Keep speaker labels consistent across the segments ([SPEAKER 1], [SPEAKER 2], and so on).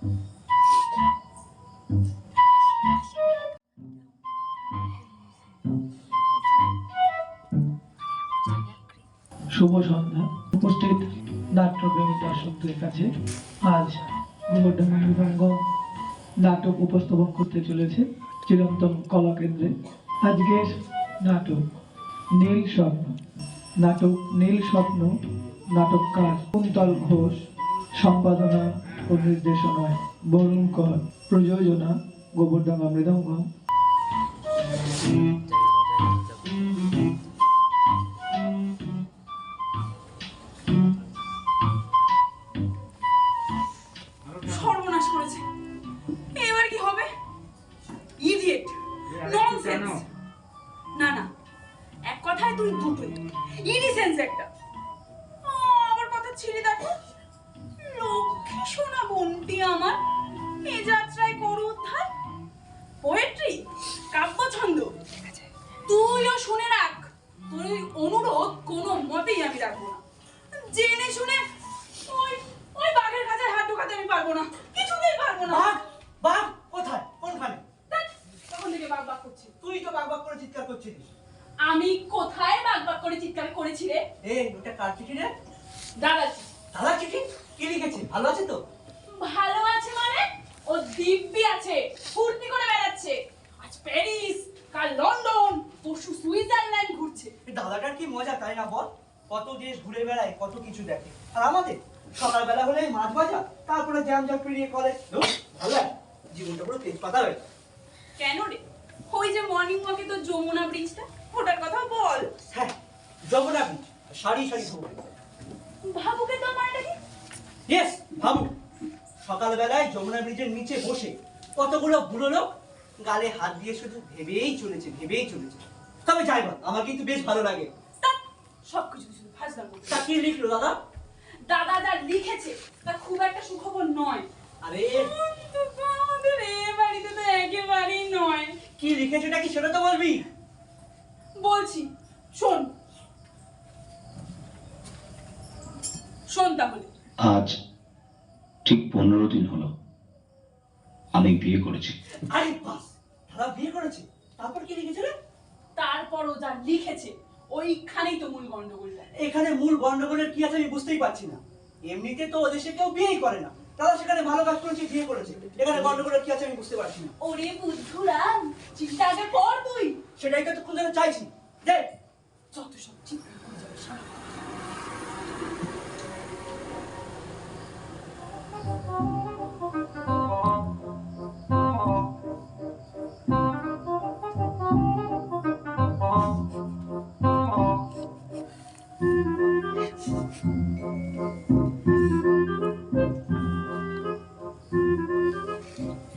[SPEAKER 1] শুভ সন্ধ্যা। উপস্থিত নাট্যপ্রেমী দর্শকদের কাছে আজ গোবরডাঙ্গা মৃদঙ্গম নাটক উপস্থাপন করতে চলেছে চিরন্তন কলাকেন্দ্রে। আজকের নাটক নীল স্বপ্ন। নাটক নীল স্বপ্ন, নাটককার কুন্তল ঘোষ, সম্পাদনা ও নির্দেশনায় বরুণ কর, প্রযোজনা গোবরডাঙ্গা মৃদঙ্গম।
[SPEAKER 2] সর্বনাশ করেছে, এবার কি হবে? Idiot, nonsense. না না, এক কথায় তুই দুটোই, ইডিসেন্স একটা। আমার কথা ছিঁড়ে দেখো, লক্ষ্মী সোনা বোনটি আমার এ যাত্রায় করু উদ্ধার। পোয়েট্রি, কাব্যছন্দ তুইও শুনে রাখ, তোর ওই অনুরোধ কোনো মতেই আমি রাখবো না। জেনে শুনে ওই ওই বাঘের কাছে হাত ঢোকাতে আমি পারবো না, কিছুতেই পারবো না।
[SPEAKER 3] বাঘ? বাঘ কোথায়, কোনখানে?
[SPEAKER 2] তখন থেকে বাঘ বাঘ করছি।
[SPEAKER 3] তুই তো বাঘ বাঘ করে চিৎকার করছিস।
[SPEAKER 2] আমি কোথায় বাঘ বাঘ করে চিৎকার করেছি রে?
[SPEAKER 3] এই ওটা কার চিঠি রে?
[SPEAKER 2] দাদার।
[SPEAKER 3] দাদা চিঠি? কি লিখেছে? ভালো আছে তো?
[SPEAKER 2] ভালো আছে মানে? ও দিব্যি আছে, ফুর্তি করে বেড়াচ্ছে। আজ প্যারিস, কাল লন্ডন, পরশু সুইজারল্যান্ড ঘুরছে।
[SPEAKER 3] দাদাটার কি মজা তাই না বল? কত দেশ ঘুরে বেড়ায়, কত কিছু দেখে। আর আমাদের সকালবেলা হলে মাছ ভাজা, তারপরে জ্যাম জট পেরিয়ে কলেজ। ভালো লাগে, জীবনটা পুরো তেজপাতা হয়ে।
[SPEAKER 2] কেন রে? ওই যে মর্নিং ওয়াকে তো যমুনা ব্রিজটা, ওটার কথা বল।
[SPEAKER 3] হ্যাঁ, যমুনা ব্রিজ, সারি সারি ধরে।
[SPEAKER 2] ভাবুকে তো মানেটা কি?
[SPEAKER 3] ইয়েস, ভাবু। সকালবেলায় যমুনা ব্রিজের নিচে বসে কতগুলো বুড়ো লোক গালে হাত দিয়ে শুধু ভেবেই চলেছে, ভেবেই চলেছে। তবে যাই বল, আমার কিন্তু বেশ ভালো লাগে।
[SPEAKER 2] সবকিছু শুধু ফাজলাম করছে।
[SPEAKER 3] তা কি লিখলো দাদা?
[SPEAKER 2] দাদা যা লিখেছে তা খুব একটা সুখবর নয়।
[SPEAKER 3] আরে
[SPEAKER 2] তো আমাদের এ বাড়িতে তো একেবারেই নয়।
[SPEAKER 3] কি লিখেছে নাকি সেটা তো বলবি।
[SPEAKER 2] বলছি, শোন শোন তাহলে।
[SPEAKER 4] আজ ঠিক 15 দিন হলো আমি বিয়ে করেছি।
[SPEAKER 3] আরে বাস, দাদা বিয়ে করেছে? তারপর কি লিখেছে রে?
[SPEAKER 2] তারপরও যা লিখেছে ওইখানেই তো মূল গন্ডগোল।
[SPEAKER 3] এখানে মূল গন্ডগোলের কি আছে আমি বুঝতেই পারছি না। এমনিতে তো ওদেশে কেউ বিয়েই করে না, দাদা সেখানে ভালো কাজ করেছে, বিয়ে করেছে। এখানে গন্ডগোলের কি আছে আমি বুঝতে পারছি না।
[SPEAKER 2] ওরে বুদ্ধুরাম, চিন্তা আগে কর তুই।
[SPEAKER 3] সেটাই তো তখন ধরে চাইছি যে
[SPEAKER 2] যত সব চিন্তা করে যাবে সারা।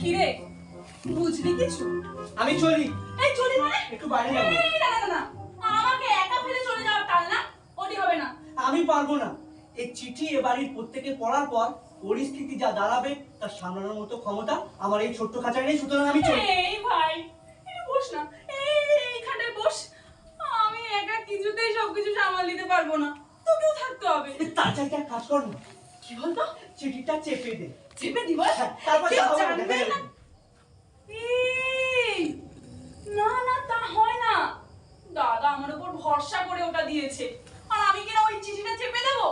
[SPEAKER 2] কিরে, বুঝলি কিছু?
[SPEAKER 3] আমি চলি।
[SPEAKER 2] এই চলি মানে?
[SPEAKER 3] একটু বাইরে যাবো।
[SPEAKER 2] না না না, আমাকে একা ফেলে চলে যাওয়ার তাল না, ওটি হবে না।
[SPEAKER 3] আমি পারবো না। এই চিঠি এ বাড়ির প্রত্যেকে পড়ার পর পরিস্থিতি যা দাঁড়াবে তার সামলানোর মতো ক্ষমতা আমার এই ছোট্ট খাঁচায় নেই, সুতরাং আমি চলি।
[SPEAKER 2] এই ভাই, একটু বস না, এইখানটায় বস। আমি একা কিছুতেই সবকিছু সামাল দিতে পারবো না, তোকেও থাকতে হবে।
[SPEAKER 3] তার চাইতে এক কাজ কর না,
[SPEAKER 2] কি বলতো?
[SPEAKER 3] চিঠিটা চেপে দে।
[SPEAKER 2] চেপে দিব?
[SPEAKER 3] তারপর
[SPEAKER 2] কেউ
[SPEAKER 3] যা হবে
[SPEAKER 2] জানবে
[SPEAKER 3] দেখা
[SPEAKER 2] না।
[SPEAKER 3] যাবে।
[SPEAKER 2] এই, না না, তা হয় না। দাদা আমার উপর ভরসা করে ওটা দিয়েছে, আর আমি কিনা ওই চিঠিটা চেপে দেবো?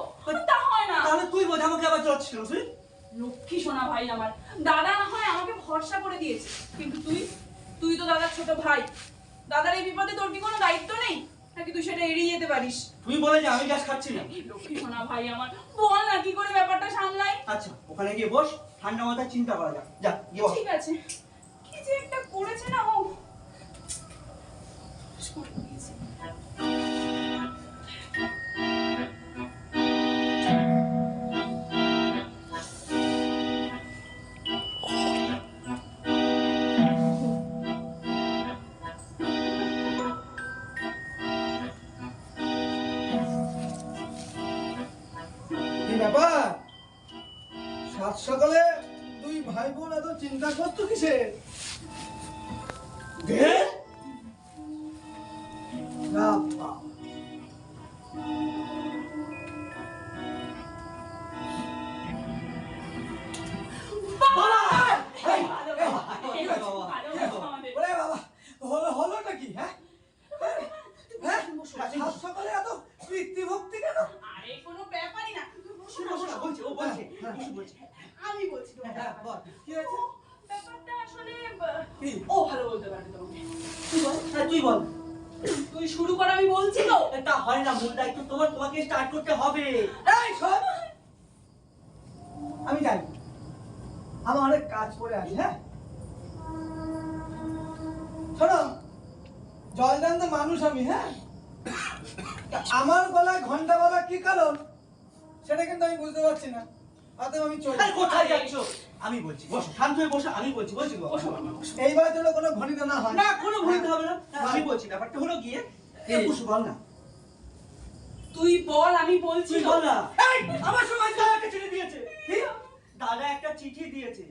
[SPEAKER 2] তা হয় না।
[SPEAKER 3] তাহলে তুই বোঝ আমাকে আবার যাচ্ছিল তুই।
[SPEAKER 2] লক্ষ্মী সোনা ভাই আমার, দাদা না হয় আমাকে ভরসা করে দিয়েছে, কিন্তু তুই তুই তো দাদার ছোট ভাই। দাদার এই বিপদে তোর কি কোনো দায়িত্ব নেই নাকি তুই সেটা এড়িয়ে যেতে পারিস?
[SPEAKER 3] তুই বলে যে আমি গ্যাস খাচ্ছি না।
[SPEAKER 2] লক্ষ্মী সোনা ভাই আমার, বল না কি করে ব্যাপারটা সামলাই।
[SPEAKER 3] আচ্ছা, ওখানে গিয়ে বস, ঠান্ডা মাথায় চিন্তা করা যাক। যা গিয়ে বস।
[SPEAKER 2] ঠিক আছে, কি যে একটা করেছে না ও।
[SPEAKER 5] কি ব্যাপার? সাত সকালে দুই ভাই বোন এত চিন্তা করতো কিসে? না বাবা।
[SPEAKER 2] বাবা!
[SPEAKER 3] কুসু বলছি।
[SPEAKER 2] আমি বলছি তোমাকে।
[SPEAKER 5] হ্যাঁ বল কি হয়েছে
[SPEAKER 2] ব্যাপারটা আসলে
[SPEAKER 5] কি
[SPEAKER 2] ও ভালো বলতে পারবে তোমাকে। তুই বল।
[SPEAKER 3] হ্যাঁ তুই বল।
[SPEAKER 2] তুই শুরু কর, আমি বলছি তো।
[SPEAKER 3] এটা হয় না, মূল দায়িত্ব তোমার, তোমাকে স্টার্ট করতে হবে।
[SPEAKER 5] এই শোন আমি যাই আমার অনেক কাজ পড়ে আছে হ্যাঁ শোনো জয়দান্ত মানুষ আমি হ্যাঁ তা আমার গলায় ঘন্টা বলা কি কারণ সেটা কিন্তু আমি বুঝতে পারছি না অতএব আমি চলি
[SPEAKER 3] আরে কোথায় যাচ্ছ? আমি বলছি বসো, শান্ত হয়ে বসো, আমি বলছি বলছি গো।
[SPEAKER 5] এইবার যেন কোনো ঘনিত না হয়
[SPEAKER 3] না কোনো ভুলতে হবে না, আমি বলছি ব্যাপারটা হলো গিয়ে কুসু বল না,
[SPEAKER 2] তুই বল, আমি বলছি
[SPEAKER 3] তুই
[SPEAKER 2] তো।
[SPEAKER 3] বল না। এই আমার সময় দাদা একটা চিঠি দিয়েছে। কি? দাদা একটা চিঠি দিয়েছে।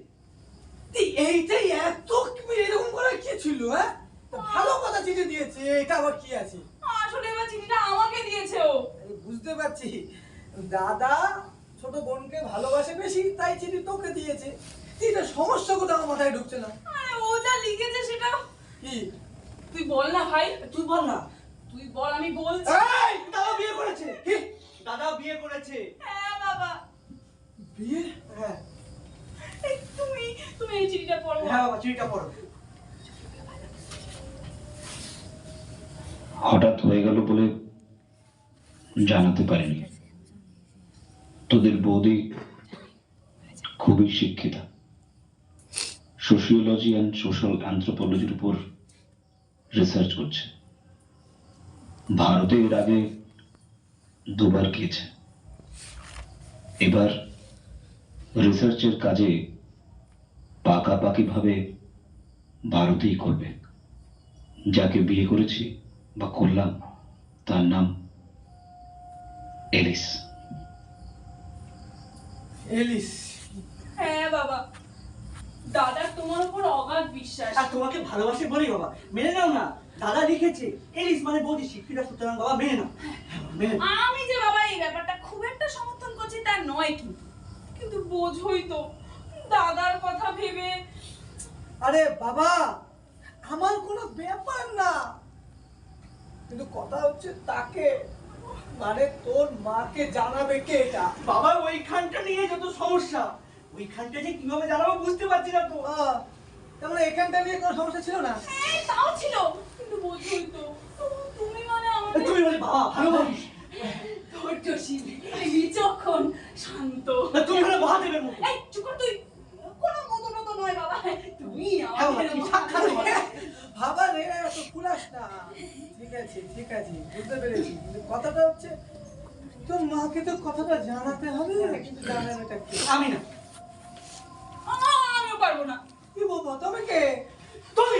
[SPEAKER 5] এইটাই এত এরকম করে কি ছিল হ্যাঁ ভালো কথা চিঠি দিয়েছে এটা আবার কি আছে
[SPEAKER 2] আসলে এবার চিঠিটা আমাকে দিয়েছে ও।
[SPEAKER 5] আমি বুঝতে পারছি দাদা ছোট বোনকে ভালোবাসে বেশি তাই চিঠি তোকে দিয়েছে এটা সমস্যা কোথাও আমার মাথায় ঢুকছে না
[SPEAKER 2] আরে ও যা লিখেছে সেটা
[SPEAKER 5] কি
[SPEAKER 2] তুই বল না ভাই,
[SPEAKER 3] তুই বল না।
[SPEAKER 2] তুই বল, আমি বলছি।
[SPEAKER 3] এই দাদা বিয়ে করেছে। কি? দাদা বিয়ে করেছে।
[SPEAKER 2] হ্যাঁ বাবা।
[SPEAKER 5] বিয়ে
[SPEAKER 3] হ্যাঁ
[SPEAKER 2] এই তুমি এই চিঠিটা পড়ো।
[SPEAKER 3] হ্যাঁ বাবা চিঠিটা পড়ো।
[SPEAKER 4] হঠাৎ হয়ে গেল বলে জানাতে পারিনি। তোদের বৌদি খুবই শিক্ষিতা, সোশিওলজি অ্যান্ড সোশ্যাল অ্যান্থ্রোপোলজির উপর রিসার্চ করছে। ভারতে এর আগে দুবার গিয়েছে, এবার রিসার্চের কাজে পাকাপাকিভাবে ভারতেই করবে। যাকে বিয়ে করেছি বা করলাম তার নাম এলিস।
[SPEAKER 5] এলিস
[SPEAKER 2] হ্যাঁ বাবা, দাদার তোমার উপর অগাধ বিশ্বাস।
[SPEAKER 3] আর তোমাকে ভালোবাসে বলি বাবা, মেনে নাও না। দাদা লিখেছে এলিস মানে বৌদি শিক্ষিতা, সুতরাং বাবা মেনে নাও, মেনে নাও।
[SPEAKER 2] আমি যে বাবা এই ব্যাপারটা খুব একটা সমর্থন করছি তা নয়, কিন্তু কিন্তু বোঝই তো দাদার কথা ভেবে।
[SPEAKER 5] আরে বাবা আমার কোনো ব্যাপার না কিন্তু কথা হচ্ছে তাকে মানে তোর মাকে জানাবে কে এটা
[SPEAKER 3] বাবা ওইখানটা নিয়ে যত সমস্যা, ওইখানটা যে কিভাবে জানাবো বুঝতে পারছি না তো।
[SPEAKER 5] তার মানে এখানটা নিয়ে কোনো সমস্যা ছিল না
[SPEAKER 2] এই তাও ছিল, কিন্তু বোঝই তো তুমি মানে আমাকে
[SPEAKER 3] তুমি বলে বাবা ভালোবাসিস,
[SPEAKER 2] ধৈর্যশীল, বিচক্ষণ, শান্ত।
[SPEAKER 3] তুমি হলে মহাদেবের মতো।
[SPEAKER 2] এই চুপ কর তুই। কোনো মতো তো নয় বাবা, তুমি
[SPEAKER 3] হ্যাঁ বাবা,
[SPEAKER 2] আমাকে
[SPEAKER 3] তুমি সাক্ষাৎ বাবা।
[SPEAKER 5] ভাবা রে এত কুলাস না ঠিক আছে বুঝতে পেরেছি কিন্তু কথাটা হচ্ছে তোর মাকে তো কথাটা জানাতে হবে কিন্তু জানাবেটা কে
[SPEAKER 3] আমি না,
[SPEAKER 2] আমিও পারবো না।
[SPEAKER 5] কি বলবো তবে কে
[SPEAKER 3] তুমি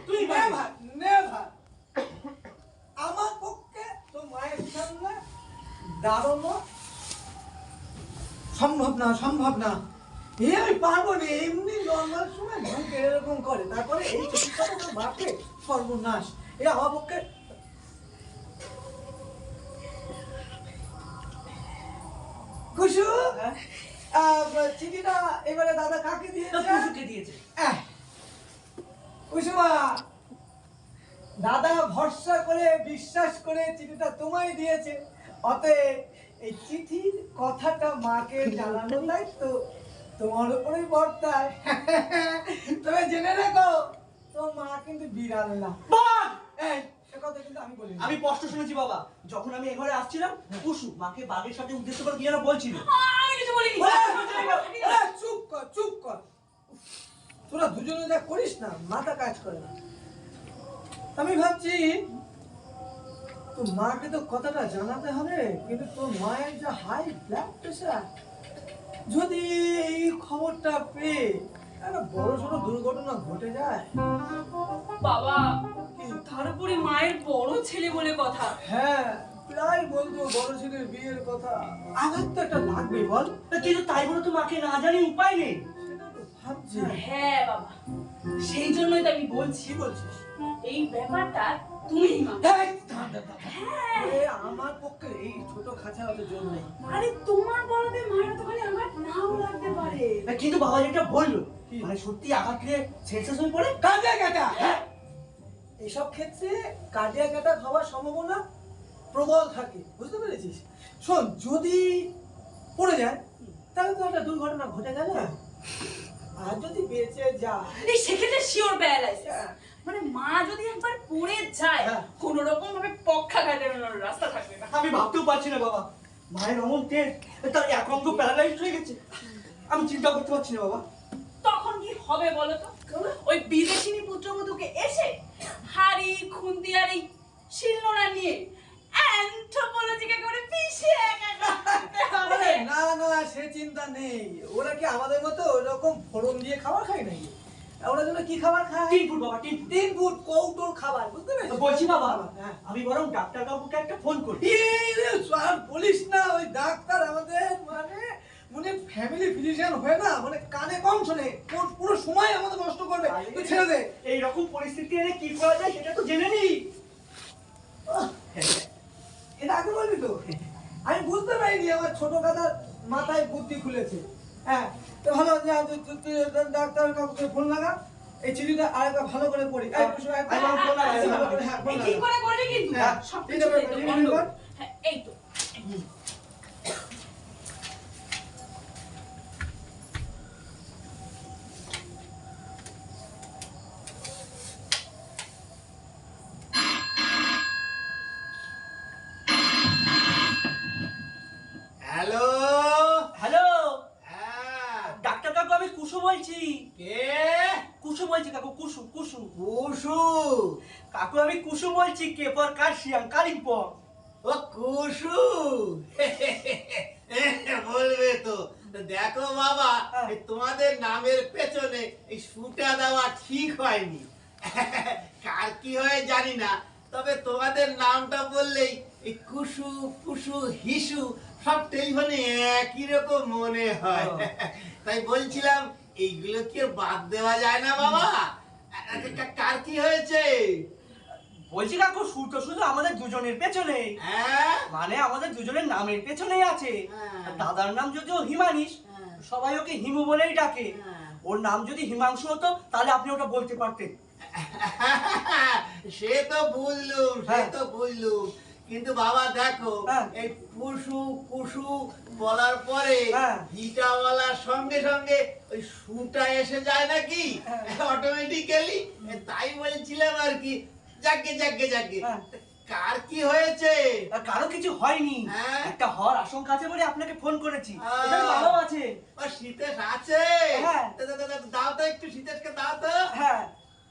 [SPEAKER 5] তুই নেভার নেভার আমার পক্ষে তো মায়ের সামনে দাঁড়ানো সম্ভব না আমি পারবো না এমনি নর্মাল সময় মুখে এরকম করে তারপরে এই চিকিৎসাটা তো মাকে সর্বনাশ এটা আমার পক্ষে কুসু চিঠিটা এবারে দাদা কাকে দিয়েছে
[SPEAKER 3] কুসুকে দিয়েছে।
[SPEAKER 5] কুসুমা দাদা ভরসা করে বিশ্বাস করে চিঠিটা তোমায় দিয়েছে অতএব এই চিঠির কথাটা মাকে জানানোর দায়িত্ব তোমার উপরেই বর্তায় তবে জেনে রাখো তোর মা কিন্তু বিড়াল না
[SPEAKER 3] বাঘ!
[SPEAKER 5] এই সে কথা কিন্তু আমি বলিনি
[SPEAKER 3] আমি স্পষ্ট শুনেছি বাবা, যখন আমি এ ঘরে আসছিলাম কুসু মাকে বাঘের সাথে উদ্দেশ্য করে কি যেন বলছিল।
[SPEAKER 2] আমি কিছু বলিনি।
[SPEAKER 5] চুপ কর তোরা দুজনে যা করিস না মাথা কাজ করে না আমি ভাবছি তোর মাকে তো কথাটা জানাতে হবে কিন্তু তোর মায়ের যা হাই ব্লাড প্রেশার যদি এই খবরটা পেয়ে একটা বড় সড়ো দুর্ঘটনা ঘটে যায়
[SPEAKER 2] বাবা, তার উপরে মায়ের বড় ছেলে বলে কথা।
[SPEAKER 5] হ্যাঁ প্রায় বলতো বড় ছেলের বিয়ের কথা আঘাত তো একটা লাগবে বল
[SPEAKER 3] কিন্তু তাই বলে তো মাকে না জানি উপায় নেই।
[SPEAKER 5] সেটা তো ভাবছি
[SPEAKER 2] হ্যাঁ বাবা, সেই জন্যই তো আমি বলছি
[SPEAKER 5] কি বলছিস
[SPEAKER 2] এই ব্যাপারটা তুমি মা।
[SPEAKER 5] এ আমার পক্ষে এই ছোট খাঁচা হতে জোর নেই
[SPEAKER 2] আরে তোমার বলতে মায়ের তো খালি আঘাত নাও লাগতে পারে।
[SPEAKER 3] কিন্তু বাবা যেটা বললো
[SPEAKER 5] কি?
[SPEAKER 3] মানে সত্যি আঘাত খেয়ে শেষ হয়ে পড়ে।
[SPEAKER 5] কার্ডিয়াক অ্যাটাক এইসব ক্ষেত্রে কার্ডিয়াক অ্যাটাক হওয়ার সম্ভাবনা প্রবল থাকে বুঝতে পেরেছিস শোন যদি পড়ে যায় তাহলে তো একটা দুর্ঘটনা ঘটে গেল। আর যদি বেঁচে যা,
[SPEAKER 2] এই সেক্ষেত্রে শিওর প্যারালাইসিস। মানে মা যদি একবার পড়ে যায়
[SPEAKER 5] হ্যাঁ।
[SPEAKER 2] কোন রকম ভাবে পক্ষাঘাত এড়ানোর রাস্তা থাকবে না।
[SPEAKER 3] আমি ভাবতেও পারছি না বাবা, মায়ের অমন তেজ, তার এক অঙ্গ প্যারালাইজ হয়ে গেছে। আমি চিন্তা করতে পারছি না বাবা।
[SPEAKER 2] তখন কি হবে বলো তো? ওই বিদেশিনী পুত্রবধূকে এসে হাড়ি খুন্তি আর এই শিলনোড়া নিয়ে অ্যানথ্রোপোলজিকে করে পিছিয়ে একা করতে হবে।
[SPEAKER 5] আরে না না, সে চিন্তা নেই। ওরা কি আমাদের মতো ওরকম ফোড়ন দিয়ে খাবার খায় নাকি? ওরা যেন কি খাবার খায়?
[SPEAKER 3] 3 ফুট বাবা,
[SPEAKER 5] 3 ফুট কৌটোর খাবার, বুঝতে পেরেছিস?
[SPEAKER 3] বলছি বাবা,
[SPEAKER 5] হ্যাঁ।
[SPEAKER 3] আমি বরং ডাক্তার বাবুকে একটা ফোন করি।
[SPEAKER 5] এই রে, আর বলিস না, ওই ডাক্তার আমাদের মানে ফ্যামিলি ফিজিশিয়ান হয়ে না, মানে কানে কম শোনে, পুরো সময় আমাদের নষ্ট করবে। তুই ছেড়ে দে।
[SPEAKER 3] এইরকম পরিস্থিতি এলে কি করা যায় সেটা তো জেনে নিই।
[SPEAKER 5] এটা আগে বলবি তো? আমি বুঝতে পারিনি, আমার ছোট দাদার মাথায় বুদ্ধি খুলেছে। হ্যাঁ, তো ভালো, যা তুই ডাক্তার কাকুকে ফোন লাগা, এই চিঠিটা আরেকবার ভালো করে পড়ি। এই, ফোন লাগা, ভালো করে, হ্যাঁ, ফোন
[SPEAKER 2] এই
[SPEAKER 5] লাগা।
[SPEAKER 2] ঠিক করে করবি কিন্তু
[SPEAKER 5] হ্যাঁ,
[SPEAKER 2] সব
[SPEAKER 5] ঠিক
[SPEAKER 2] কিছু
[SPEAKER 5] আছে,
[SPEAKER 2] একদম
[SPEAKER 5] ঠিক
[SPEAKER 2] বন্ধ।
[SPEAKER 5] আছে।
[SPEAKER 2] হ্যাঁ, এই তো।
[SPEAKER 5] হ্যালো।
[SPEAKER 3] হ্যালো
[SPEAKER 5] হ্যাঁ,
[SPEAKER 3] ডাক্তার কাকু, আমি কুসু বলছি।
[SPEAKER 5] কে?
[SPEAKER 3] কুসু বলছি কাকু, কুসু কুসু।
[SPEAKER 5] কুসু?
[SPEAKER 3] কাকু আমি কুসু বলছি, কে পর কাশিয়াং কালিম্পং।
[SPEAKER 5] ও কুসু। বলবে তো। তো দেখো বাবা,
[SPEAKER 3] হ্যাঁ।
[SPEAKER 5] এই তোমাদের নামের পেছনে এই সুটা দেওয়া ঠিক হয়নি। কার কি হয় জানি না, তবে তোমাদের নামটা বললেই এই কুসু কুসু হিসু সবটাই মানে একই রকম মনে হয়।
[SPEAKER 3] ও।
[SPEAKER 5] তাই বলছিলাম, এইগুলো কি আর বাদ দেওয়া যায় না বাবা? কার কি হয়েছে?
[SPEAKER 3] বলছি কাকু, সুতো শুধু আমাদের দুজনের পেছনে,
[SPEAKER 5] হ্যাঁ?
[SPEAKER 3] মানে আমাদের দুজনের নামের পেছনেই আছে।
[SPEAKER 5] হ্যাঁ।
[SPEAKER 3] দাদার নাম যদিও হিমানিশ,
[SPEAKER 5] হ্যাঁ।
[SPEAKER 3] সবাই ওকে হিমু বলেই ডাকে।
[SPEAKER 5] হ্যাঁ।
[SPEAKER 3] ওর নাম যদি হিমাংশু হতো তাহলে আপনি ওটা বলতে পারতেন।
[SPEAKER 5] সে তো বুঝলুম, সে
[SPEAKER 3] হ্যাঁ।
[SPEAKER 5] তো বুঝলুম, কিন্তু বাবা দেখো,
[SPEAKER 3] হ্যাঁ।
[SPEAKER 5] এই পুষু কুসু বলার পরে
[SPEAKER 3] হ্যাঁ।
[SPEAKER 5] হিটা বলার সঙ্গে সঙ্গে ওই সুটা এসে যায় নাকি
[SPEAKER 3] হ্যাঁ।
[SPEAKER 5] অটোমেটিক্যালি। তাই বলছিলাম আর কি। যাকে যাকে যাকে,
[SPEAKER 3] হ্যাঁ।
[SPEAKER 5] কার কি হয়েছে?
[SPEAKER 3] আর কারো কিছু হয়নি,
[SPEAKER 5] হ্যাঁ।
[SPEAKER 3] একটা হওয়ার আশঙ্কা আছে বলে আপনাকে ফোন করেছি।
[SPEAKER 5] আহ।
[SPEAKER 3] এখানে বাবাও আছে।
[SPEAKER 5] ও শীতেশ আছে?
[SPEAKER 3] হ্যাঁ।
[SPEAKER 5] দাও তো একটু, শীতেশকে দাও তো।
[SPEAKER 3] হ্যাঁ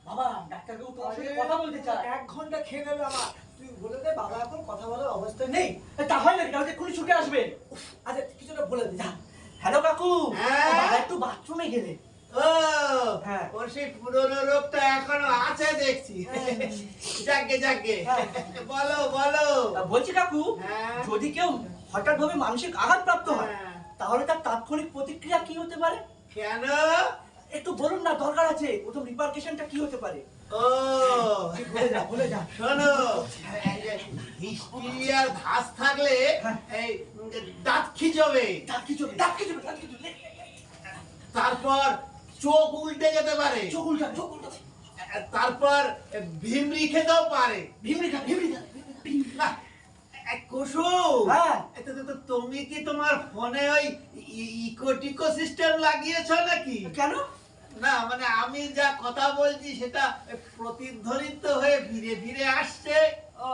[SPEAKER 3] বাবা, ডাক্তারবাবু তোমার সাথে কথা বলতে চায়।
[SPEAKER 5] 1 ঘন্টা খেয়ে নেবে আমার। তুই বলে দে বাবা এখন কথা বলার অবস্থায় নেই।
[SPEAKER 3] তা হয় নাকি? তাহলে এক্ষুনি ছুটে আসবে।
[SPEAKER 5] আচ্ছা, কিছুটা বলে দে, যা।
[SPEAKER 3] হ্যালো কাকু,
[SPEAKER 5] হ্যাঁ?
[SPEAKER 3] বাবা একটু বাথরুমে গেলে।
[SPEAKER 5] ও,
[SPEAKER 3] হ্যাঁ।
[SPEAKER 5] ওর সেই পুরনো রোগটা এখনো আছে দেখছি। যাকে যাকে,
[SPEAKER 3] হ্যাঁ।
[SPEAKER 5] বলো বলো।
[SPEAKER 3] বলছি কাকু,
[SPEAKER 5] হ্যাঁ।
[SPEAKER 3] যদি কেউ হঠাৎ ভাবে মানসিক আঘাত প্রাপ্ত হয়
[SPEAKER 5] হ্যাঁ।
[SPEAKER 3] তাহলে তার তাৎক্ষণিক প্রতিক্রিয়া কি হতে পারে?
[SPEAKER 5] কেন?
[SPEAKER 3] একটু বলুন না, দরকার আছে। প্রথম রিপারকেশনটা কি হতে পারে?
[SPEAKER 5] ও,
[SPEAKER 3] বলে যা।
[SPEAKER 5] শোনো, হিস্টিরিয়ার ধাস থাকলে
[SPEAKER 3] হ্যাঁ।
[SPEAKER 5] এই দাঁত খিচবে,
[SPEAKER 3] দাঁত খিচুবে, দাঁত খিচুবে, দাঁত খিচুবে।
[SPEAKER 5] তারপর চোখ উল্টে যেতে পারে,
[SPEAKER 3] চোখ উল্টা, চোখ উল্টা।
[SPEAKER 5] তারপর ভিমরি খেতেও পারে।
[SPEAKER 3] ভিমরি খা, ভিমরি খা।
[SPEAKER 5] না, কুসুম,
[SPEAKER 3] হ্যাঁ।
[SPEAKER 5] তুমি কি তোমার ফোনে ওই ইকো সিস্টেম লাগিয়েছো নাকি?
[SPEAKER 3] কেন?
[SPEAKER 5] না মানে আমি যা কথা বলছি সেটা প্রতিধ্বনিত হয়ে ফিরে ফিরে আসছে।
[SPEAKER 3] ও,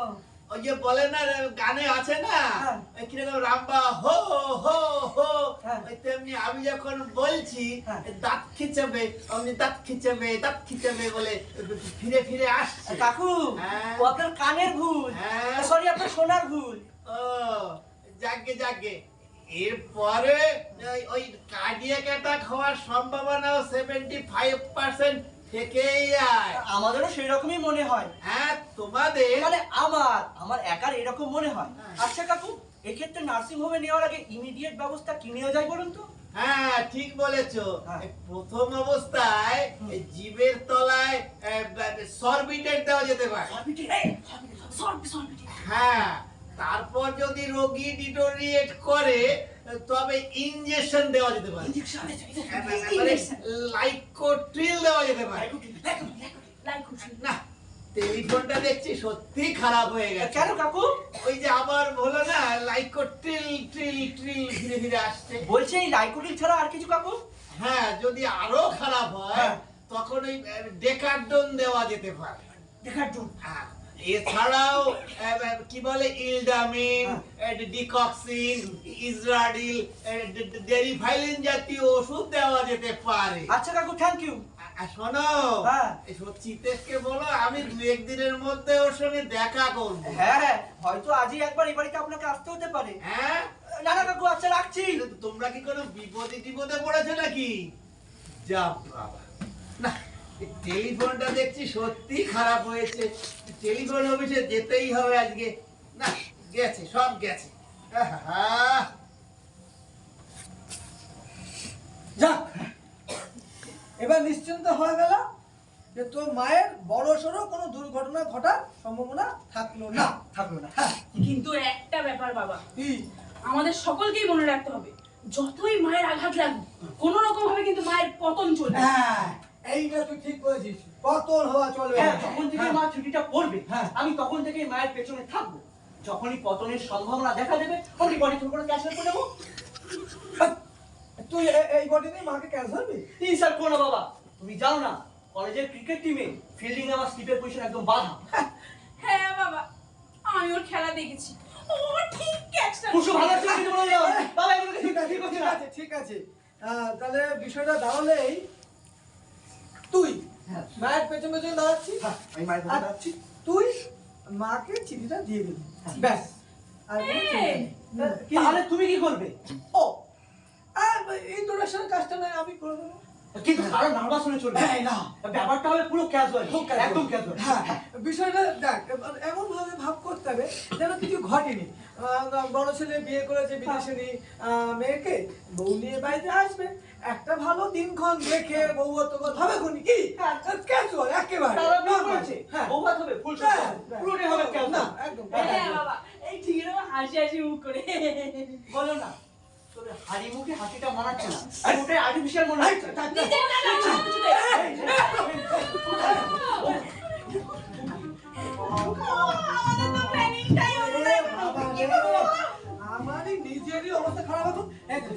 [SPEAKER 5] ওই যে বলে না, গানে আছে না,
[SPEAKER 3] হ্যাঁ।
[SPEAKER 5] ওই কিরকম রাম্বা হো হো হো,
[SPEAKER 3] হ্যাঁ।
[SPEAKER 5] ওই তেমনি আমি যখন বলছি
[SPEAKER 3] হ্যাঁ।
[SPEAKER 5] দাঁত খিচবে, অমনি দাঁত খিচবে বলে ফিরে ফিরে আসছে।
[SPEAKER 3] কাকু,
[SPEAKER 5] হ্যাঁ।
[SPEAKER 3] ও আপনার কানের ভুল,
[SPEAKER 5] হ্যাঁ।
[SPEAKER 3] সরি আপনার শোনার ভুল।
[SPEAKER 5] ও, যাকে এরপরে ওই কার্ডিয়াক অ্যাটাক হওয়ার সম্ভাবনাও 75% থেকেই যায়।
[SPEAKER 3] আমাদেরও সেই রকমই মনে হয়।
[SPEAKER 5] হ্যাঁ, তোমাদের
[SPEAKER 3] মানে আমার একার এরকম মনে হয়।
[SPEAKER 5] হ্যাঁ।
[SPEAKER 3] আচ্ছা কাকু, এক্ষেত্রে নার্সিং হোমে নেওয়ার আগে ইমিডিয়েট ব্যবস্থা কি নেওয়া যায় বলুন তো?
[SPEAKER 5] হ্যাঁ ঠিক বলেছো।
[SPEAKER 3] হ্যাঁ।
[SPEAKER 5] এই প্রথম অবস্থায় এই জিভের তলায় সরবিটেট দেওয়া যেতে পারে। হ্যাঁ, তারপর যদি রোগী ডিটোরিয়েট করে তবে ইনজেকশন দেওয়া যেতে পারে। লাইকোট্রিল দেওয়া যেতে পারে। না,
[SPEAKER 6] টেলিফোনটা দেখছি সত্যি খারাপ হয়ে গেছে।
[SPEAKER 3] কেন কাকু?
[SPEAKER 6] ওই যে আবার বলো না লাইকো ট্রিল ট্রিল ট্রিল ধীরে ধীরে আসছে।
[SPEAKER 3] বলছে এই লাইকোটিল ছাড়া আর কিছু কাকু?
[SPEAKER 6] হ্যাঁ, যদি আরো খারাপ হয়
[SPEAKER 3] হ্যাঁ।
[SPEAKER 6] তখন ওই ডেকার্ডন দেওয়া যেতে পারে।
[SPEAKER 3] দেখার জন্য
[SPEAKER 6] হ্যাঁ, এছাড়াও কি বলে ইলডামিন, ডিকক্সিন, ইসরাডিল, ডেরিফাইলিন জাতীয় ওষুধ দেওয়া যেতে পারে।
[SPEAKER 3] আচ্ছা কাকু, থ্যাংক ইউ।
[SPEAKER 6] শোনো,
[SPEAKER 3] হ্যাঁ।
[SPEAKER 6] চিতেশকে বলো আমি 2-1 দিনের মধ্যে ওর সঙ্গে দেখা করবো।
[SPEAKER 3] হ্যাঁ, হয়তো আজই একবার এই বাড়িতে আপনাকে আসতে হতে পারে।
[SPEAKER 6] হ্যাঁ,
[SPEAKER 3] না না কাকু, আচ্ছা রাখছি।
[SPEAKER 6] তোমরা কি কোনো বিপদে পড়েছো নাকি? যা বাবা, না টেলিফোনটা দেখছি সত্যি খারাপ হয়েছে। টেলিফোন অফিসে যেতেই হবে আজকে। না, গেছে, সব গেছে। আহা,
[SPEAKER 5] যাক, এবার নিশ্চিন্ত হয়ে গেল যে তোর মায়ের বড় সড়ো কোনো দুর্ঘটনা ঘটার সম্ভাবনা থাকলো না। হ্যাঁ,
[SPEAKER 2] কিন্তু একটা ব্যাপার বাবা,
[SPEAKER 5] কি?
[SPEAKER 2] আমাদের সকলকেই মনে রাখতে হবে, যতই মায়ের আঘাত লাগুক, কোনো রকম ভাবে কিন্তু মায়ের পতন চলবে।
[SPEAKER 5] হ্যাঁ, এইটা তুই ঠিক বলেছিস, পতন হওয়া চলবে
[SPEAKER 3] হ্যাঁ,
[SPEAKER 5] না।
[SPEAKER 3] যখন থেকে
[SPEAKER 5] হ্যাঁ।
[SPEAKER 3] মা ছুটিটা পড়বে,
[SPEAKER 5] হ্যাঁ।
[SPEAKER 3] আমি তখন থেকেই মায়ের পেছনে থাকবো। যখনই পতনের সম্ভাবনা দেখা দেবে, আমি বডি ফোন করে ক্যান্সেল করে দেবো।
[SPEAKER 5] তুই এই বডি নিয়ে মাকে ক্যান্সার করবি?
[SPEAKER 3] স্যার করো না বাবা, তুমি জানো না কলেজের ক্রিকেট টিমে ফিল্ডিং আমার স্লিপের পজিশন একদম বাধা।
[SPEAKER 2] হ্যাঁ বাবা, আমি ওর খেলা দেখেছি, ও ঠিক ক্যাচটা।
[SPEAKER 3] খুশু ভালো আছে কিন্তু বলে দাও বাবা, এগুলো
[SPEAKER 5] ঠিক আছে,
[SPEAKER 3] ঠিক হচ্ছে
[SPEAKER 5] ঠিক
[SPEAKER 3] না।
[SPEAKER 5] আছে, ঠিক আছে। তাহলে বিষয়টা দাঁড়ালেই তুই
[SPEAKER 3] হ্যাঁ।
[SPEAKER 5] মায়ের পেছন পেছন দাঁড়াচ্ছিস,
[SPEAKER 3] আমি মায়ের
[SPEAKER 5] আর তুই মাকে চিঠিটা দিয়ে দিবি, ব্যাস। আর কোনো চিন্তা নেই। কি?
[SPEAKER 3] তাহলে তুমি কি করবে?
[SPEAKER 5] ও, আর ইন্ট্রোডাকশন কাজটা নয় আমি করে দেবো।
[SPEAKER 3] কিন্তু আরো নার্ভাস হয়ে চলবে
[SPEAKER 5] না,
[SPEAKER 3] ব্যাপারটা হবে পুরো ক্যাজুয়াল,
[SPEAKER 5] খুব casual।
[SPEAKER 3] একদম ক্যাজুয়াল।
[SPEAKER 5] হ্যাঁ, বিষয়টা দেখ, এমন ভাবে ভাব করতে হবে যেন কিছু ঘটেনি। বড় ছেলে বিয়ে করেছে বিদেশিনী মেয়েকে, বউ নিয়ে বাড়িতে আসবে, একটা ভালো দিনক্ষণ দেখে বউ তো হবে খুনি কি ক্যাজুয়াল একেবারে।
[SPEAKER 3] তারা বিয়ে
[SPEAKER 5] normal।
[SPEAKER 3] করেছে,
[SPEAKER 5] হ্যাঁ,
[SPEAKER 3] বৌভাত হবে, ফুল
[SPEAKER 5] হ্যাঁ,
[SPEAKER 3] পুরোটাই হবে
[SPEAKER 5] না,
[SPEAKER 3] ক্যাজুয়াল।
[SPEAKER 5] একদম
[SPEAKER 2] হ্যাঁ বাবা, এই ঠিক এরকম হাসি হাসি মুখ করে।
[SPEAKER 3] বলো না, তোদের হাড়ি মুখে হাসিটা মানাচ্ছে না, আর ওটাই আর্টিফিশিয়াল মনে হচ্ছে।
[SPEAKER 2] নিজের না, না, না, কিছু নেই। আমাদের তো প্ল্যানিংটাই অন্যরকম।
[SPEAKER 5] বাবা
[SPEAKER 2] কি
[SPEAKER 5] রে,
[SPEAKER 2] করবো?
[SPEAKER 5] আমারই নিজেরই অবস্থা খারাপ এখন।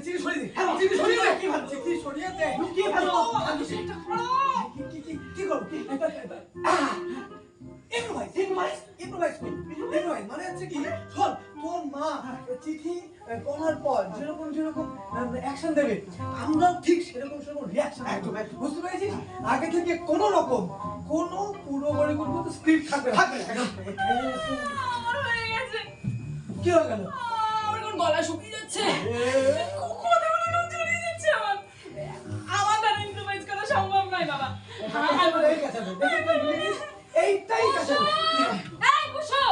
[SPEAKER 5] চিঠি সরিয়ে দে, চিঠি সরিয়ে দে, কি ভাবছিস? চিঠি সরিয়ে দে,
[SPEAKER 3] কি ভালো?
[SPEAKER 2] সেটা করো।
[SPEAKER 5] কি করবো? improvise মানে হচ্ছে কি, শোন, তোর মা চিঠি পড়ার পর যেরকম অ্যাকশন দেবে, আমরাও ঠিক সেরকম রিঅ্যাকশন দেব। বুঝতে পেরেছিস? আগে থেকে কোনো রকম কোনো পুরোপুরি কোনো স্ক্রিপ্ট থাকবে না।
[SPEAKER 2] আমার হয়ে গেছে।
[SPEAKER 5] কি হয়ে গেল?
[SPEAKER 2] আমার এখন গলা শুকিয়ে যাচ্ছে, কথাগুলো এখন জড়িয়ে যাচ্ছে আমার। আমার দ্বারা ইম্প্রোভাইজ করা সম্ভব নয় বাবা।
[SPEAKER 5] এই কাছাবে, দেখে তুই বুঝিস? এইটাই কাছাবে।
[SPEAKER 7] এই কুসু,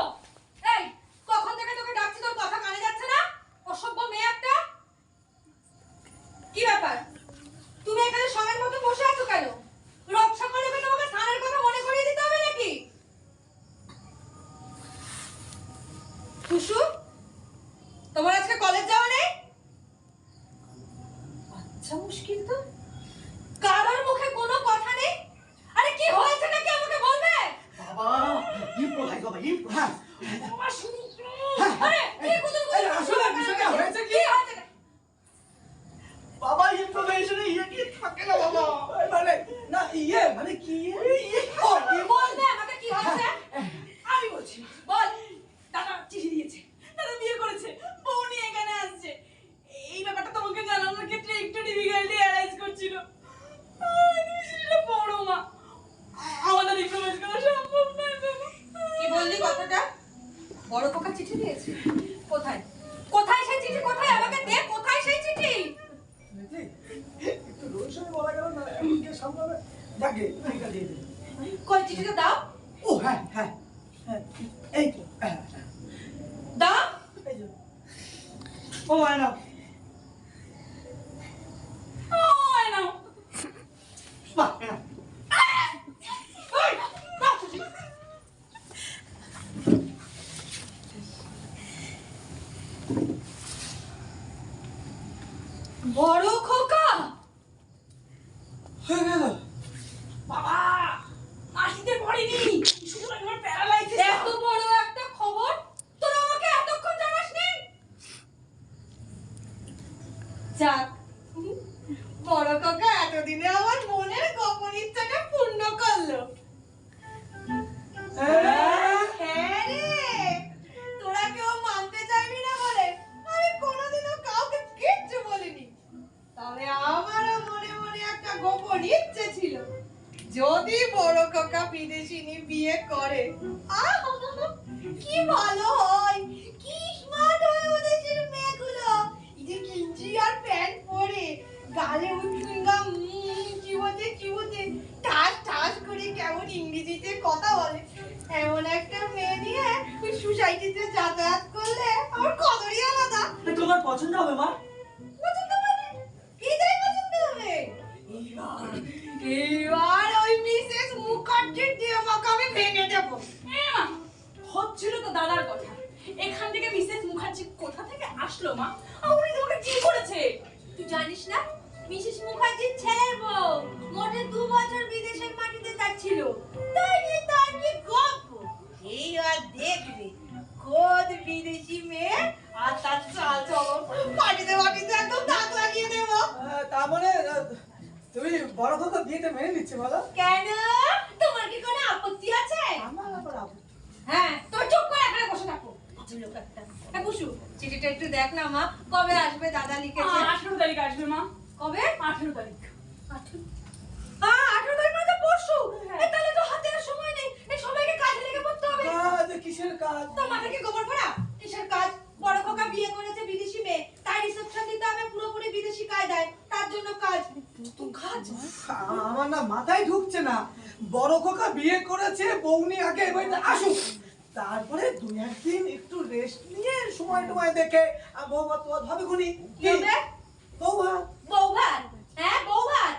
[SPEAKER 7] এই কখন থেকে তোকে ডাকছি, তোর কথা কানে যাচ্ছে না? অসভ্য মেয়ে একটা। কি ব্যাপার, তুমি এখানে সঙ্গের মতো বসে আছো কেন? রোগ সকালে তোমাকে স্নানের কথা মনে করিয়ে দিতে হবে নাকি? কুসু, তোমার আজকে কলেজ যাওয়া নেই? আচ্ছা, মুশকিল তো, কারোর মুখে কোনো কথা নেই। আরে কি হয়েছে নাকি আমাকে বলবে?
[SPEAKER 3] বাবা, ইম্প্রোভাইজ বাবা, ইম্প্রোভাইজ।
[SPEAKER 2] বাবা শুরু করো।
[SPEAKER 7] আরে কি গুদুর
[SPEAKER 5] আসলে বিষয়টা হয়েছে কি?
[SPEAKER 7] হয়েছে?
[SPEAKER 3] বাবা, ইম্প্রোভাইজেশনে ইয়ে কি থাকে না বাবা।
[SPEAKER 5] মানে না, মানে কি ও,
[SPEAKER 7] বলবে আমাকে কি হয়েছে?
[SPEAKER 2] আমি বলছি,
[SPEAKER 7] বল।
[SPEAKER 2] দাদা চিঠি দিয়েছে, দাদা বিয়ে করেছে, বউ নিয়ে এখানে আসছে। এই ব্যাপারটা তোমাকে জানানোর ক্ষেত্রে একটু ডিফিকাল্টি অ্যারাইজ করছিল। তুমি সেটা পড়ো মা, আমাদের ইম্প্রোভাইজ করা সম্ভব নয় বাবা।
[SPEAKER 7] কি বললি কথাটা? বড় পোকা চিঠি দিয়েছে? কোথায় কোথায় সেই চিঠি? কোথায় আমাকে দে, কোথায় সেই চিঠি?
[SPEAKER 5] একটু রোজ বলা গেল না, এখন গিয়ে সামলাবে। যাকে চিঠিটা দিয়ে দে।
[SPEAKER 7] কই চিঠিটা দাও,
[SPEAKER 5] ও হ্যাঁ, এই তো,
[SPEAKER 7] দাও।
[SPEAKER 5] এই যে।
[SPEAKER 3] ও আয় না,
[SPEAKER 2] ও আয় নাও।
[SPEAKER 3] বাহ, এ নাও।
[SPEAKER 7] বড় খোকা,
[SPEAKER 5] হয়ে গেল।
[SPEAKER 2] বাবা, মাটিতে
[SPEAKER 7] যাক, বড় কাকা এতদিনে আমার মনের গোপন ইচ্ছাটা পূর্ণ করলো। হ্যাঁ রে, তোরা কেউ মানতে চাইবি না বলে আমি কোনোদিনও কাউকে কিচ্ছু বলিনি। তবে আমারও মনে মনে একটা গোপন ইচ্ছে ছিল, যদি বড় কাকা বিদেশিনী বিয়ে করে আহ, কি ভালো হয়, কি স্মার্ট হয় ওদেশের মেয়েগুলো। এই যে গেঞ্জি আর প্যান্ট পরে গালে চুইংগাম চিবোতে ঠাস ঠাস করে কেমন ইংরেজিতে কথা বলে, এমন একটা মেয়ে নিয়ে ওই সোসাইটিতে যাতায়াত করলে আমার কদরই আলাদা।
[SPEAKER 3] তোমার পছন্দ হবে মা?
[SPEAKER 7] পছন্দ মানে কিটাই পছন্দ হবে? এইবার ওই মিসেস মুখার্জির দিয়ে আমাকে আমি ভেঙে দেবো।
[SPEAKER 2] মা, হচ্ছিল তো দাদার কথা, এখান থেকে মিসেস মুখার্জি কোথা থেকে আসলো মা? আর উনি তোমাকে কি করেছে?
[SPEAKER 7] তুই জানিস না, মিসেস মুখার্জির ছেলের বউ মোটে 2 বছর বিদেশের মাটিতে যাচ্ছিল, তাই নিয়ে তার কি গল্প। এই আর দেখবে খোদ বিদেশি মেয়ে আর তার চাল চলো মাটিতে একদম দাগ লাগিয়ে দেবো।
[SPEAKER 5] তার মানে তুমি বড় কথা বিয়েটা মেনে নিচ্ছে বলো?
[SPEAKER 7] কেন, তোমার কি কোনো আপত্তি আছে?
[SPEAKER 5] আমার আবার আপত্তি।
[SPEAKER 7] হ্যাঁ, তুমি চুপ করে এখানে বসে থাকো। লোক একটা। হ্যাঁ কুসু, চিঠিটা একটু দেখ না মা, কবে আসবে দাদা লিখেছে।
[SPEAKER 2] 18 তারিখ আসবে মা।
[SPEAKER 7] কবে?
[SPEAKER 2] 18 তারিখ।
[SPEAKER 7] 18 তারিখ মানে তো পরশু। এ তাহলে তো হাতে আর সময় নেই, এই সবাইকে কাজে লেগে পড়তে হবে।
[SPEAKER 5] কাজ কিসের কাজ?
[SPEAKER 7] তোর মাথা কি গোবর পড়া? কিসের কাজ? বড় খোকা বিয়ে করেছে বিদেশি মেয়ে, তার রিসেপশন দিতে হবে পুরোপুরি বিদেশি কায়দায়, তার জন্য কাজ। তুই কাজ
[SPEAKER 5] আমার না মাথায় ঢুকছে না। বড় খোকা বিয়ে করেছে, বউনি আগে এ বাড়িতে আসুক, তারপরে 2-1 দিন একটু রেস্ট নিয়ে সময় দেখে বৌমা তো ভাবে খুনি
[SPEAKER 7] কি হবে?
[SPEAKER 5] বৌমা
[SPEAKER 7] বৌভাত। হ্যাঁ বৌভাত।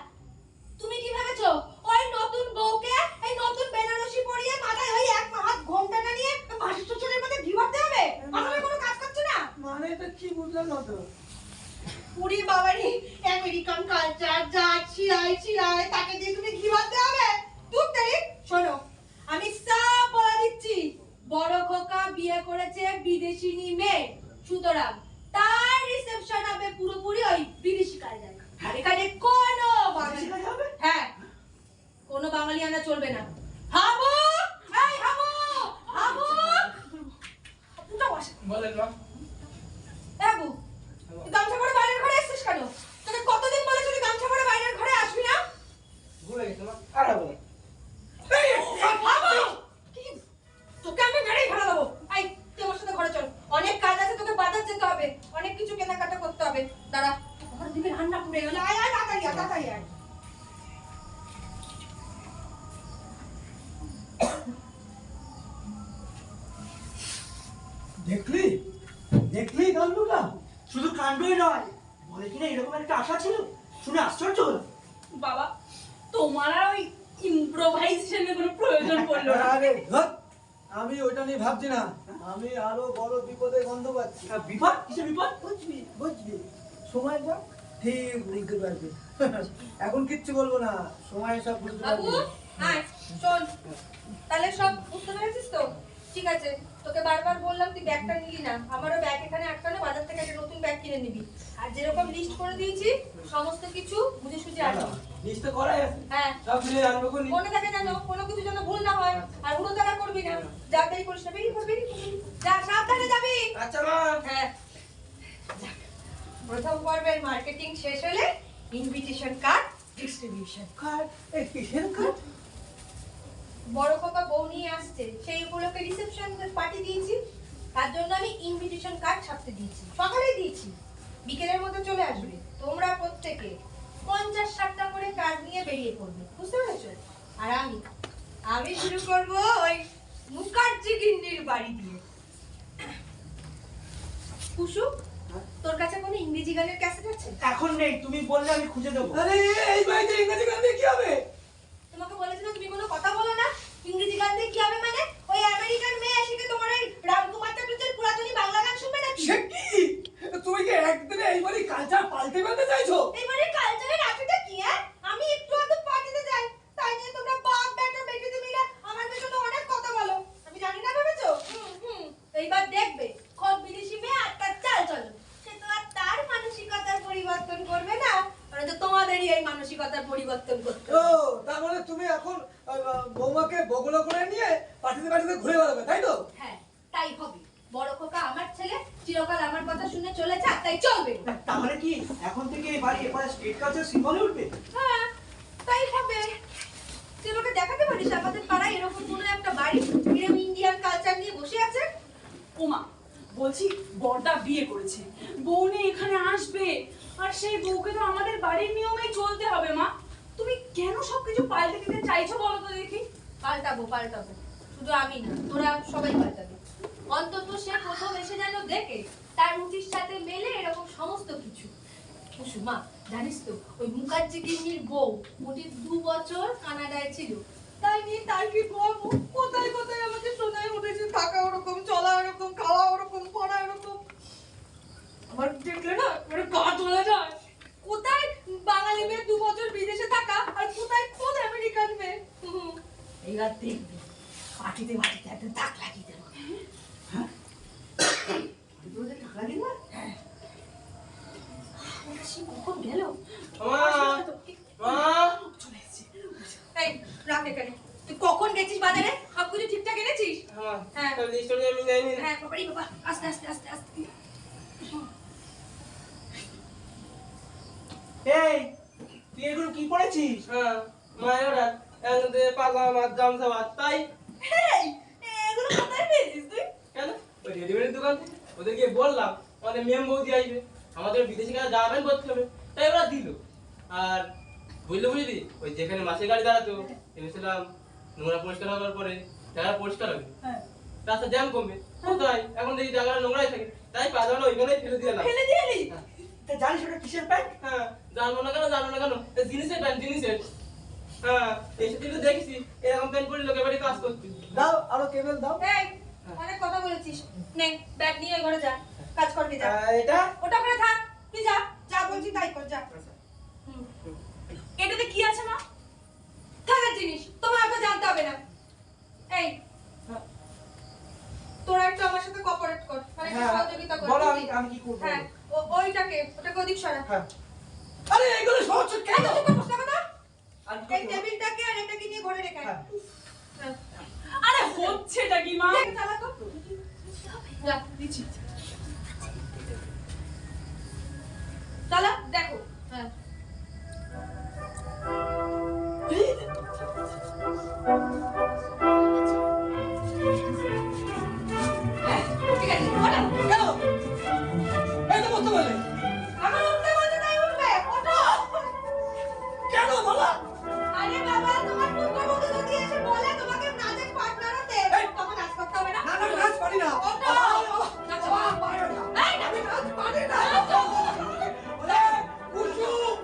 [SPEAKER 7] তুমি কি ভেবেছো ওই নতুন বউকে এই নতুন বেনারসি পরিয়ে মাথায় ওই এক হাত ঘোমটাটা নিয়ে মাসির শ্বশুরের মধ্যে ঘি ভরতে হবে? মাথায় কোনো কাজ করছে না?
[SPEAKER 5] মানে এটা কি বুঝলাম না তো।
[SPEAKER 7] পুরি বাবারি আমেরিকান কালচার যা ছিড়াই তাকে দিয়ে তুমি ঘি ভরতে হবে? তুই তাই শোনো, আমি সব বলে দিচ্ছি, বড় খোকা বিয়ে করেছে বিদেশিনী মেয়ে, সুতরাং তার রিসেপশন হবে পুরোপুরি ওই বিদেশি কায়দায়। আর এখানে কোনো বাঙালি হবে? হ্যাঁ, কোনো বাঙালি আনা চলবে না। হাবু, এই হাবু, হাবু, পুরো বসে।
[SPEAKER 1] বলেন মা।
[SPEAKER 7] বাবু, তুই গামছা পরে বাইরের ঘরে এসেছিস কেন? তোকে কতদিন বলেছি তুই গামছা পরে বাইরের ঘরে আসবি না?
[SPEAKER 5] ভুলে গেছে মা, আর হবে না।
[SPEAKER 7] বাবু, কি? তোকে আমি মেরেই ফেলে দেবো। এই, তুই আমার সাথে ঘরে চল, অনেক কাজ আছে, তোকে বাজার যেতে হবে, অনেক কিছু কেনাকাটা করতে হবে। দাঁড়া, ঘর দিকে রান্না পুড়ে গেল। আয় আয় তাড়াতাড়ি আয়।
[SPEAKER 5] দেখলি দেখলি কাণ্ডটা?
[SPEAKER 3] শুধু কাণ্ডই নয়, বলে কিনা এরকম একটা আশা ছিল, শুনে আশ্চর্য হলাম।
[SPEAKER 2] বাবা, তোমার আর ওই ইমপ্রোভাইজেশনের কোনো প্রয়োজন পড়লো না।
[SPEAKER 5] আরে ধুৎ, আমি ওইটা নিয়ে ভাবছি না, আমি আরো বড় বিপদের গন্ধ পাচ্ছি।
[SPEAKER 3] বিপদ? কিসের বিপদ?
[SPEAKER 5] বুঝবি সময় যা ঠিক বুঝতে পারবি। এখন কিচ্ছু বলবো না, সময় সব বুঝতে
[SPEAKER 7] বাবু,
[SPEAKER 5] পারবি।
[SPEAKER 7] আয়, শোন, তাহলে সব বুঝতে পেরেছিস তো? ঠিক আছে, তোকে বারবার বললাম তুই ব্যাগটা নিলি না, আমারও ব্যাগ এখানে আটকানো, বাজার থেকে একটা নতুন ব্যাগ কিনে নিবি। আর যেরকম লিস্ট করে দিয়েছি সমস্ত কিছু বুঝে সুঝে আনবি।
[SPEAKER 5] লিস্ট করাই আছে,
[SPEAKER 7] হ্যাঁ,
[SPEAKER 5] সব মিলে আনবো কোনি।
[SPEAKER 7] মনে থাকে যেন কোনো কিছু যেন ভুল না হয়, আর উড়ো তারা করবি না, যা দেরি করিস না, বেরিয়ে পড়বি, যা সাবধানে যাবি।
[SPEAKER 5] আচ্ছা মা।
[SPEAKER 7] হ্যাঁ, যাক, প্রথম পর্বের মার্কেটিং শেষ হলে ইনভিটেশন কার্ড ডিস্ট্রিবিউশন।
[SPEAKER 5] কার্ড? এই কিসের কার্ড?
[SPEAKER 7] বড় খোকা বউ নিয়ে আসছে, সেই উপলক্ষে রিসেপশন পার্টি দিয়েছি, তার জন্য আমি ইনভিটেশন কার্ড ছাপতে দিয়েছি, সকালেই দিয়েছি, বিকেলের মধ্যে চলে আসবে। তোমরা প্রত্যেকে 50-60টা করে কার্ড নিয়ে বেরিয়ে পড়বে, বুঝতে পেরেছো? আর আমি শুরু করব ওই মুখার্জি গিন্নির বাড়ি দিয়ে। কুসু, তোর কাছে কোনো ইংরেজি গানের ক্যাসেট আছে?
[SPEAKER 3] এখন নেই, তুমি বললে আমি খুঁজে দেবো।
[SPEAKER 5] আরে এই বাড়িতে ইংরেজি গান দিয়ে কি হবে?
[SPEAKER 7] তোমাকে বলেছি না তুমি কোনো কথা বলো না। ইংরেজি গান দিয়ে কি হবে মানে? ওই আমেরিকান মেয়ে এসে কি তোমার ওই রামকুমার ঠাকুরের পুরাতনী বাংলা গান শুনবে নাকি?
[SPEAKER 5] সে কি? তুমি কি একদিনে এই বাড়ি কালচার পাল্টে ফেলতে চাইছো?
[SPEAKER 7] এবারে কালচারের আসুটা কি? আমি একটু আধটু পার্টিতে যাই, তাই নিয়ে তোমরা বাপ বেটা বেটিতে মিলে আমার পেছনে অনেক কথা বলো। আমি জানি না ভেবেছো? এইবার দেখবে খোদ বিদেশি মেয়ে আর তার চাল চলো, সে তো আর তার মানসিকতার পরিবর্তন আমাদেরই এই মানসিকতার পরিবর্তন করতে
[SPEAKER 5] ও
[SPEAKER 7] হবে।
[SPEAKER 5] তার মানে তুমি এখন বৌমাকে বগলা করে নিয়ে পাঠিয়ে পাঠিয়ে ঘুরে বেড়াবে তাই তো?
[SPEAKER 7] হ্যাঁ তাই হবে। বড় খোকা আমার ছেলে, চিরকাল আমার কথা শুনে চলেছে, আর তাই চলবে।
[SPEAKER 3] তার মানে কি এখন থেকে এই বাড়ি এবার স্টেট কালচার সিম্বলে উঠবে?
[SPEAKER 7] হ্যাঁ তাই হবে। তুই আমাকে দেখাতে পারিস আমাদের পাড়ায় এরকম কোনো একটা বাড়ি এরকম ইন্ডিয়ান কালচার নিয়ে বসে আছে?
[SPEAKER 2] ওমা, বলছি বড়দা বিয়ে করেছে, বউ নিয়ে এখানে আসবে, আর সেই বউকে তো আমাদের বাড়ির নিয়মেই চলতে হবে। মা, তুমি কেন সবকিছু পাল্টে দিতে চাইছো বলো তো দেখি?
[SPEAKER 7] পাল্টাবো পাল্টাবো, শুধু আমি না, তোরা সবাই পাল্টাবে। অন্তত সে প্রথম এসে যেন দেখে তার রুটির সাথে মেলে এরকম সমস্ত কিছু। কুসুমা, জানিস তো ওই মুখার্জি গিন্নির বউ মোটে 2 বছর কানাডায় ছিল, তাই নিয়ে তার কি বলবো, কোথায় কোথায় আমাকে শোনায় উঠেছে, থাকা ওরকম, চলা ওরকম, খাওয়া ওরকম, পড়া ওরকম। আমার দেখলে না মানে গা জ্বলে যায়। কোথায় বাঙালি মেয়ে 2 বছর বিদেশে থাকা, আর কোথায় কোন আমেরিকান মেয়ে। এইবার দেখবি পাটিতে মাটিতে একটা দাগ লাগিয়ে দেবো। হ্যাঁ দাগ লাগিয়ে দেবো। হ্যাঁ সে কখন গেল? চলে এসেছে। এই রাখ এখানে। তুই কখন গেছিস বাজারে? সব কিছু ঠিকঠাক এনেছিস? হ্যাঁ হ্যাঁ বাবারি বাবা, আস্তে আস্তে আস্তে আস্তে।
[SPEAKER 3] এই তুই এগুলো কি পড়েছিস? তাই
[SPEAKER 2] এই, এগুলো কোথায় পেয়েছিস তুই?
[SPEAKER 8] কেন ওই রেডিমেডের দোকান থেকে ওদেরকে বললাম আমাদের মেম বৌদি আসবে, আমাদের বিদেশি কাজ জামা প্যান্ট করতে হবে, তাই ওরা দিল। আর বুঝলি ওই যেখানে মাসের গাড়ি দাঁড়াতো ভেবেছিলাম নোংরা পরিষ্কার হওয়ার পরে জায়গা পরিষ্কার হবে,
[SPEAKER 2] হ্যাঁ।
[SPEAKER 8] রাস্তা জ্যাম কমবে, কোথায় এখন দেখি জায়গাটা নোংরাই থাকে, তাই পাজামাটা ওইখানেই ফেলে দিয়ে এলাম।
[SPEAKER 2] ফেলে দিলি?
[SPEAKER 3] তা জানিস ওটা কিসের প্যান্ট?
[SPEAKER 8] হ্যাঁ জানবো না কেন, এটা জিনিসের প্যান্ট জিনিসের। হ্যাঁ এসে তুই তো দেখেছি এরকম প্যান্ট পরে লোকের বাড়ি কাজ করতে।
[SPEAKER 5] দাও আরো কেবল দাও।
[SPEAKER 7] এই অনেক কথা বলেছিস, নে ব্যাগ নিয়ে ওই ঘরে যা, কাজ করবি যা।
[SPEAKER 3] এটা
[SPEAKER 7] ওটা করে থাক, তুই যা, যা বলছি তাই কর, যা। হুম।
[SPEAKER 2] এটাতে কি আছে মা?
[SPEAKER 7] থাকার জিনিস, তোমার তো জানতে হবে না। এই তোরা একটু আমার সাথে কোঅপারেট কর, মানে একটু
[SPEAKER 3] হ্যাঁ,
[SPEAKER 7] সহযোগিতা কর।
[SPEAKER 3] বলো
[SPEAKER 7] বুঝলি?
[SPEAKER 3] আমি কি করবো?
[SPEAKER 7] হ্যাঁ ওইটাকে ওদিক সরা।
[SPEAKER 3] হ্যাঁ।
[SPEAKER 5] আরে এগুলো সহজ কেন?
[SPEAKER 7] এই তো চুপ কর, বসে কথা।
[SPEAKER 3] আর কি
[SPEAKER 7] এই
[SPEAKER 3] করবো?
[SPEAKER 7] টেবিলটাকে আর এটাকে নিয়ে ঘরে রেখে আয়।
[SPEAKER 3] হ্যাঁ।
[SPEAKER 7] হ্যাঁ।
[SPEAKER 2] আরে হচ্ছেটা কি মা?
[SPEAKER 7] দেখ, চালা তো। যা,
[SPEAKER 2] দিচ্ছি।
[SPEAKER 7] চালা, দেখো। হ্যাঁ। হ্যাঁ, ঠিক আছে, ওঠো।
[SPEAKER 5] কেন? এই তো বলতে বলে।
[SPEAKER 7] আমার উঠতে বলছে তাই উঠবে, ওঠো।
[SPEAKER 5] কেন বলা?
[SPEAKER 7] আরে বাবা, তোমার পুত্রবধূ যদি এসে বলে তোমাকে নাচের পার্টনার হতে, তখন নাচ করতে হবে না?
[SPEAKER 5] না না আমি নাচ পারি না।
[SPEAKER 7] ওঠো। নাচো। এই,
[SPEAKER 5] আমি নাচ পারি না। ওরে, কুসুম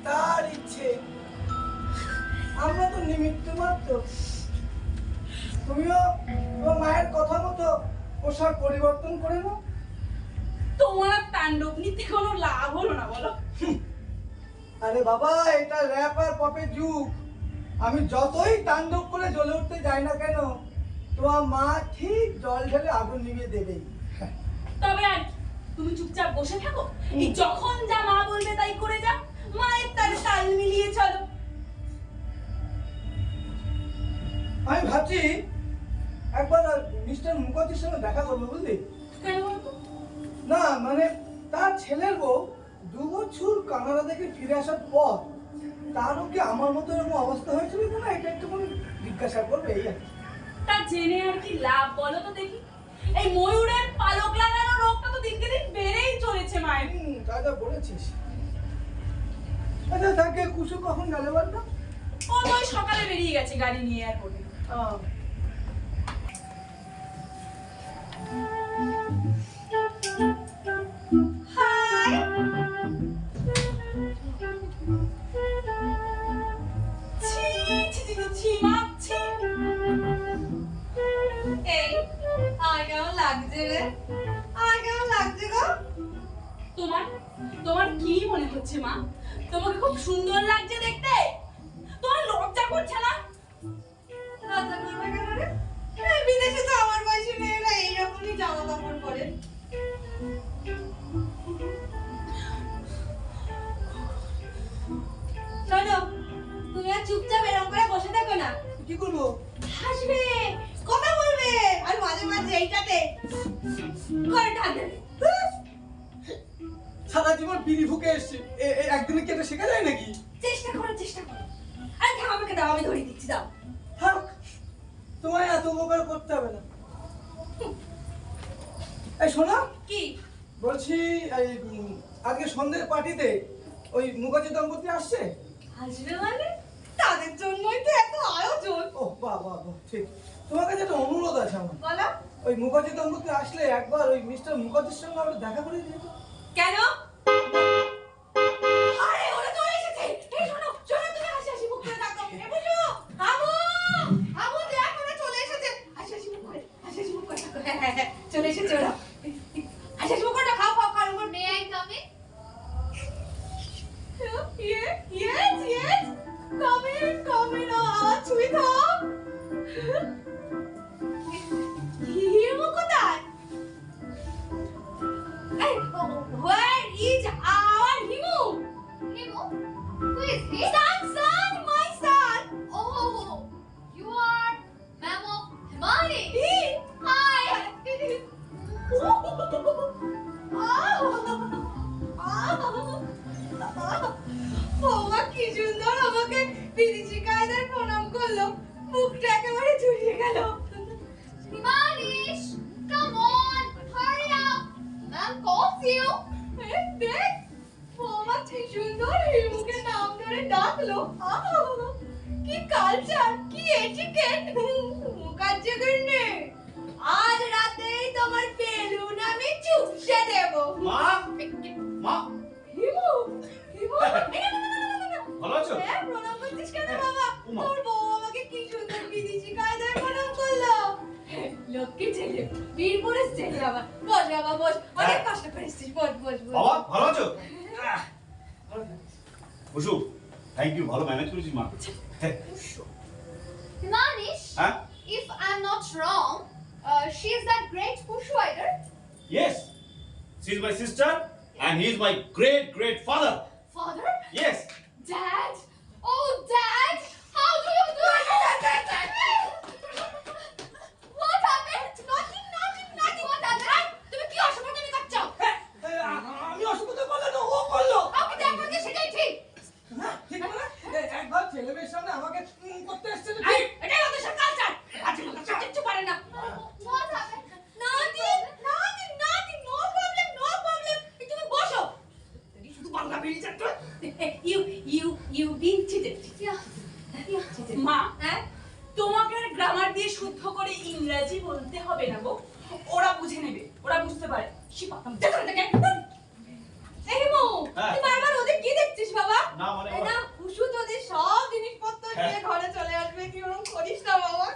[SPEAKER 5] তার ইচ্ছে, আমরা তো নিমিত্ত মাত্র। তুমিও তোমার মায়ের কথা মতো পোশাক পরিবর্তন করে নাও।
[SPEAKER 2] তোমার আর তাণ্ডব নিতে কোনো লাভ হলো না বলো?
[SPEAKER 5] আরে বাবা, এটা র্যাপ আর পপের যুগ। আমি যতই তাণ্ডব করে জ্বলে উঠতে যাই না কেন, তোমার মা ঠিক জল ঢেলে আগুন নিভিয়ে দেবেই।
[SPEAKER 2] তবে আর কি, তুমি চুপচাপ বসে থাকো, এই যখন যা মা বলবে তাই করে যাও, মায়ের তালে তাল মিলিয়ে চলো।
[SPEAKER 5] আমি ভাবছি একবার মিস্টার মুখার্জির সঙ্গে দেখা করবো, বুঝলি?
[SPEAKER 2] কেন বলতো?
[SPEAKER 5] না মানে তার ছেলের বউ 2 বছর কানাডা থেকে ফিরে আসার পর তারও কি আমার মতো এরকম অবস্থা হয়েছিল কিনা এটা একটু জিজ্ঞাসা করবে, এই আর কি।
[SPEAKER 2] তা জেনে আর কি লাভ বলো তো দেখি? এই ময়ূরের পালক লাগানো রোগটা তো দিনকে দিন বেড়েই চলেছে মায়ের।
[SPEAKER 5] যা যা বলেছিস। আচ্ছা তাকে কুসু কখন গেল বলতো?
[SPEAKER 2] ও তো ওই সকালে বেরিয়ে গেছে গাড়ি নিয়ে এয়ারপোর্টে। হাই ছি ছি ছি ছি মাছি।
[SPEAKER 7] এই আর কেমন লাগছে রে? আর কেমন লাগছে গো?
[SPEAKER 2] তোমার তোমার কি মনে হচ্ছে মা? তোমাকে খুব সুন্দর লাগছে দেখতে। তোমার লজ্জা করছে না?
[SPEAKER 7] লজ্জা করবে কেন রে? এই বিদেশে তো আমার বয়সী মেয়েরা এইরকমই জামা কাপড় পরে। শোনো, তুমি আর চুপচাপ এরকম করে বসে থাকো না।
[SPEAKER 5] কি করবো?
[SPEAKER 7] হাসবে, কথা বলবে, আর মাঝে মাঝে এইটাতে করে ঢাক দেবে।
[SPEAKER 5] সারা জীবন বিড়ি ফুকে এসছে, একদিনে কি এটা শেখা যায় নাকি?
[SPEAKER 7] চেষ্টা করো, চেষ্টা করো। আরে থাম, আমাকে দাও, আমি ধরিয়ে দিচ্ছি, দাও।
[SPEAKER 5] থাক, তোমায় এত উপকার করতে হবে না। এই শোনা,
[SPEAKER 7] কি?
[SPEAKER 5] বলছি এই আজকে সন্ধ্যের পার্টিতে ওই মুখার্জি দম্পতি আসছে।
[SPEAKER 7] আসবে মানে? তাদের জন্যই তো এত আয়োজন।
[SPEAKER 5] ও বাহ বাহ বাহ, ঠিক। তোমার কাছে একটা অনুরোধ আছে আমার।
[SPEAKER 7] বলো।
[SPEAKER 5] ওই মুখার্জি দম্পতি আসলে একবার ওই মিস্টার মুখার্জির সঙ্গে আমরা দেখা করে দিই তো।
[SPEAKER 7] কেন? আরে ওরা চলে এসেছে। এই শোনো, শোনো, তুমি হাসি হাসি মুখ করে থাকো। এ বুঝো, আমু, আমু দেখ ওরা চলে এসেছে। হাসি হাসি মুখ করে, হাসি হাসি মুখ করে থাকো। হ্যাঁ, হ্যাঁ, হ্যাঁ, চলে এসেছে ওরা। হাসি হাসি মুখ করে খাও, খাও, খাও। May I come in? Yes, yes. Come in, come in. আওয়াজ ছুঁই দাও। হিমু কোথায়? Hey, where is our Himu? Himu? Who is he? Son, my son. Oh, you are Ma'am of Himani. Hi. বাবা কি সুন্দর আমাকে বিদেশি কায়দায় প্রণাম করলো, মুখটা একেবারে জুড়িয়ে গেল। Himanish, come on, hurry up. Ma'am calls you. দেখ, বাবা কি সুন্দর হিমুকে নাম ধরে ডাকলো। কি কালচার, কি এটিকেট। মুখার্জিদের নে, আজ রাতেই তোমার বেলুন আমি চুপসে দেব।
[SPEAKER 6] মা, মা,
[SPEAKER 7] হিমু, হিমু,
[SPEAKER 6] ভালো আছো?
[SPEAKER 7] হ্যাঁ, প্রণাম করছিস কেন বাবা?
[SPEAKER 6] ওমা।
[SPEAKER 7] তোর বউ আমাকে কি সুন্দর বিদেশি কায়দায় প্রণাম করলো। লক্ষ্মী ছেলে, বীরপুরের ছেলে বাবা। বস বাবা, বস। অনেক কষ্ট করে এসেছিস, বস, বস, বস।
[SPEAKER 6] বাবা ভালো আছো? বসু, থ্যাংক ইউ, ভালো ম্যানেজ করেছিস মা।
[SPEAKER 9] Manish,
[SPEAKER 6] হ্যাঁ?
[SPEAKER 9] if I'm not wrong, she is that great push rider.
[SPEAKER 6] Yes, she is my sister and he is my great great father.
[SPEAKER 9] Father?
[SPEAKER 6] Yes.
[SPEAKER 9] Dad? Oh, Dad! How do you do it? What happened? Nothing, nothing, nothing. What happened? তুমি কি অসম্মানতামি করছো?
[SPEAKER 5] আমি অসুবিধা করলে না, ও করলো।
[SPEAKER 9] আমাকে যা করছে সেটাই ঠিক।
[SPEAKER 5] হ্যাঁ, ঠিক বলে? একবার ছেলে মেয়ের সামনে আমাকে করতে এসছে তো
[SPEAKER 7] এই,
[SPEAKER 5] ঠিক।
[SPEAKER 7] এটাই ওদের সব কালচার। আজকে লোকের কিচ্ছু পারে না।
[SPEAKER 9] What happened?
[SPEAKER 7] Nothing, nothing, nothing, no problem, no problem. তুমি বসো। তুমি শুধু বাংলা বেরিয়ে যাচ্ছ। You being cheated.
[SPEAKER 9] Yeah. Yeah.
[SPEAKER 2] মা,
[SPEAKER 7] হ্যাঁ?
[SPEAKER 2] তোমাকে আর গ্রামার দিয়ে শুদ্ধ করে ইংরেজি বলতে হবে না গো। ওরা বুঝে নেবে, ওরা বুঝতে পারে। শিপাতাম দেখো দেখে।
[SPEAKER 7] এই হিমু,
[SPEAKER 6] হ্যাঁ।
[SPEAKER 7] তুই বারবার ওদের কি দেখছিস করেছিস বাবা?
[SPEAKER 6] না মানে
[SPEAKER 7] এই না উষু তোদের সব জিনিসপত্র নিয়ে ঘরে চলে আসবে, তুই ওরকম করিস না বাবা।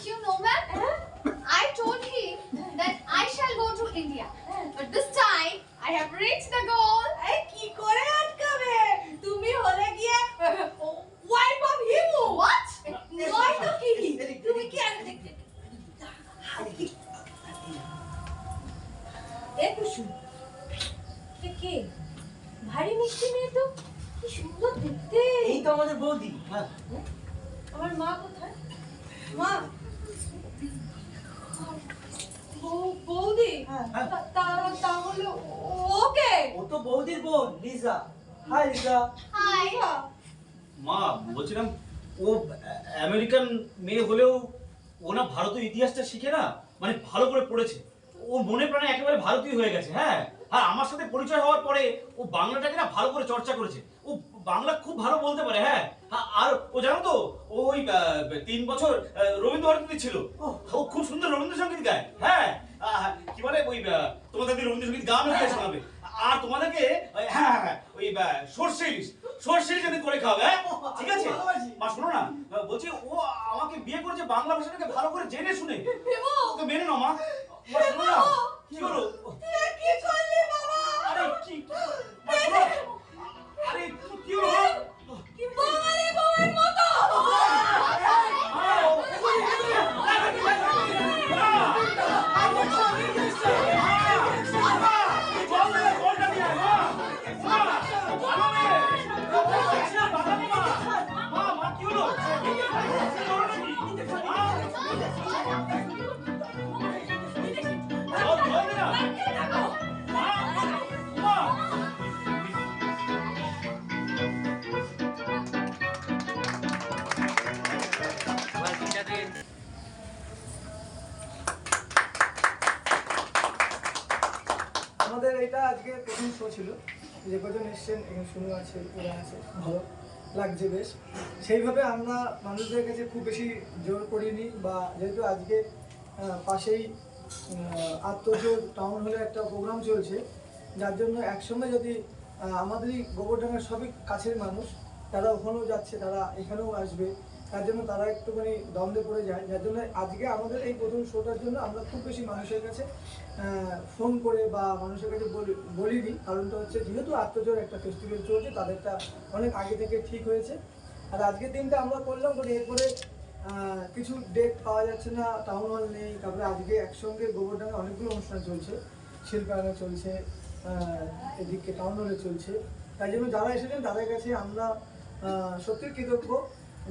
[SPEAKER 9] You know, ma'am, I told him that I shall go to India. But this time, I have reached the goal.
[SPEAKER 7] এই কি করে আটকাবে? তুমি হলে গিয়ে ওয়াইফ অফ হিমু।
[SPEAKER 9] What?
[SPEAKER 7] নয় তো কি? তুমি কি এ কুসুম, কে ভারী মিষ্টি মেয়ে তো, কি সুন্দর দেখতে।
[SPEAKER 3] এই তো আমাদের বৌদি। হ্যাঁ
[SPEAKER 7] আমার মা কোথায়? মা বৌদি?
[SPEAKER 3] হ্যাঁ।
[SPEAKER 7] তাহলে ওকে?
[SPEAKER 3] ও তো বৌদির বোন লিজা। হাই লিজা।
[SPEAKER 9] Hi.
[SPEAKER 6] মা বলছিলাম ও আমেরিকান মেয়ে হলেও ও না ভারতীয় ইতিহাসটা শিখে না, মানে ভালো করে পড়েছে। ও মনে প্রাণে একেবারে ভারতীয় হয়ে গেছে। হ্যাঁ, আর আমার সাথে পরিচয় হওয়ার পরে ও বাংলাটাকে না ভালো করে চর্চা করেছে। ও বাংলা খুব ভালো বলতে পারে। হ্যাঁ, আর ও জানো তো ওই 3 বছর রবীন্দ্রভারতীতে ছিল। ও খুব সুন্দর রবীন্দ্রসঙ্গীত গায়। হ্যাঁ, কি বলে ওই তোমাদের রবীন্দ্রসঙ্গীত গান হয়ে শোনাবে। আর তোমাদেরকে ওই সর্ষে ইলিশ যদি করে খাওয়াবে। হ্যাঁ, ঠিক আছে মা? শোনো না, বলছি ও আমাকে বিয়ে করেছে বাংলা ভাষাটাকে ভালো করে জেনে শুনে। ওকে মেনে নাও মা। মা শোনো না, কি হলো?
[SPEAKER 7] কি করলি বাবা?
[SPEAKER 6] আরে কি মা শোনো, আরে কি হলো?
[SPEAKER 7] কি বাঙালি বউয়ের মতো।
[SPEAKER 5] আমাদের এটা আজকে প্রথম শো ছিল, যে কজন এসছেন এখানে শুনে আছে, ওরা আছে, ভালো লাগছে বেশ। সেইভাবে আমরা মানুষদের কাছে খুব বেশি জোর করিনি, বা যেহেতু আজকে পাশেই আত্মজোর টাউন হলে একটা প্রোগ্রাম চলছে, যার জন্য একসঙ্গে যদি আমাদেরই গোবরডাঙ্গার সবই কাছের মানুষ, তারা ওখানেও যাচ্ছে, তারা এখানেও আসবে, তার জন্য তারা একটুখানি দ্বন্দ্বে পড়ে যায়। যার জন্য আজকে আমাদের এই প্রথম শোটার জন্য আমরা খুব বেশি মানুষের কাছে ফোন করে বা মানুষের কাছে বলিনি। কারণটা হচ্ছে যেহেতু আত্মজোর একটা ফেস্টিভ্যাল চলছে, তাদেরটা অনেক আগে থেকে ঠিক হয়েছে। আর আজকের দিনটা আমরা করলাম করে, এরপরে কিছু ডেট পাওয়া যাচ্ছে না, টাউন হল নেই, তারপরে আজকে একসঙ্গে গোবরডাঙ্গায় অনেকগুলো অনুষ্ঠান চলছে, শিল্পায়নে চলছে, এদিকে টাউন হলে চলছে। তাই জন্য যারা এসেছেন তাদের কাছে আমরা সত্যি কৃতজ্ঞ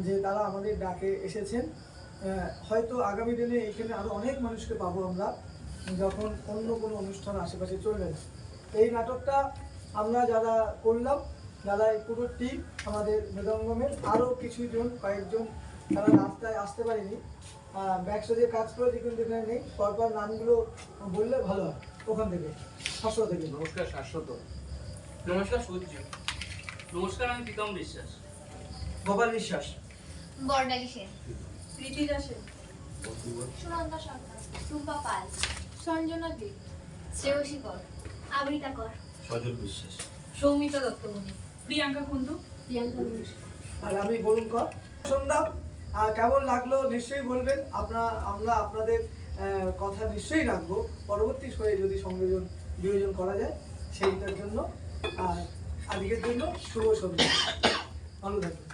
[SPEAKER 5] যে তারা আমাদের ডাকে এসেছেন। হয়তো আগামী দিনে এখানে আরও অনেক মানুষকে পাবো আমরা, যখন অন্য কোনো অনুষ্ঠান আশেপাশে চলবে। এই নাটকটা আমরা যারা করলাম, যারা এই পুরো টিম আমাদের মৃদঙ্গমের, আরও কয়েকজন তারা রাস্তায় আসতে পারেনি, ব্যাকস্টেজে কাজ করেছে কিন্তু এখানে নেই। পরপর নামগুলো বললে ভালো হয় ওখান থেকে, শাশ্বত থেকে।
[SPEAKER 8] নমস্কার শাশ্বত। নমস্কার সূর্য। নমস্কার, আমি প্রীতম বিশ্বাস।
[SPEAKER 3] গোপাল বিশ্বাস।
[SPEAKER 9] বর্ণালী সেন,
[SPEAKER 7] প্রীতিজা সেন,
[SPEAKER 9] সুনন্দা সরকার, টুম্পা পাল,
[SPEAKER 7] সঞ্জনা দে,
[SPEAKER 9] শ্রেয়সী কর, আবৃতা কর,
[SPEAKER 6] সজল বিশ্বাস,
[SPEAKER 7] সৌমিতা দত্তমণি,
[SPEAKER 2] প্রিয়াঙ্কা কুন্ডু,
[SPEAKER 9] প্রিয়াঙ্কা ঘোষ।
[SPEAKER 5] আর আমি বলুন কর। শুনলাম কেমন লাগলো নিশ্চয়ই বলবেন। আমরা আপনাদের কথা নিশ্চয়ই রাখবো পরবর্তী শোয়ে, যদি বিয়োজন করা যায় সেইটার জন্য। আর আজকের জন্য শুভ সন্ধ্যা, ভালো থাকবেন।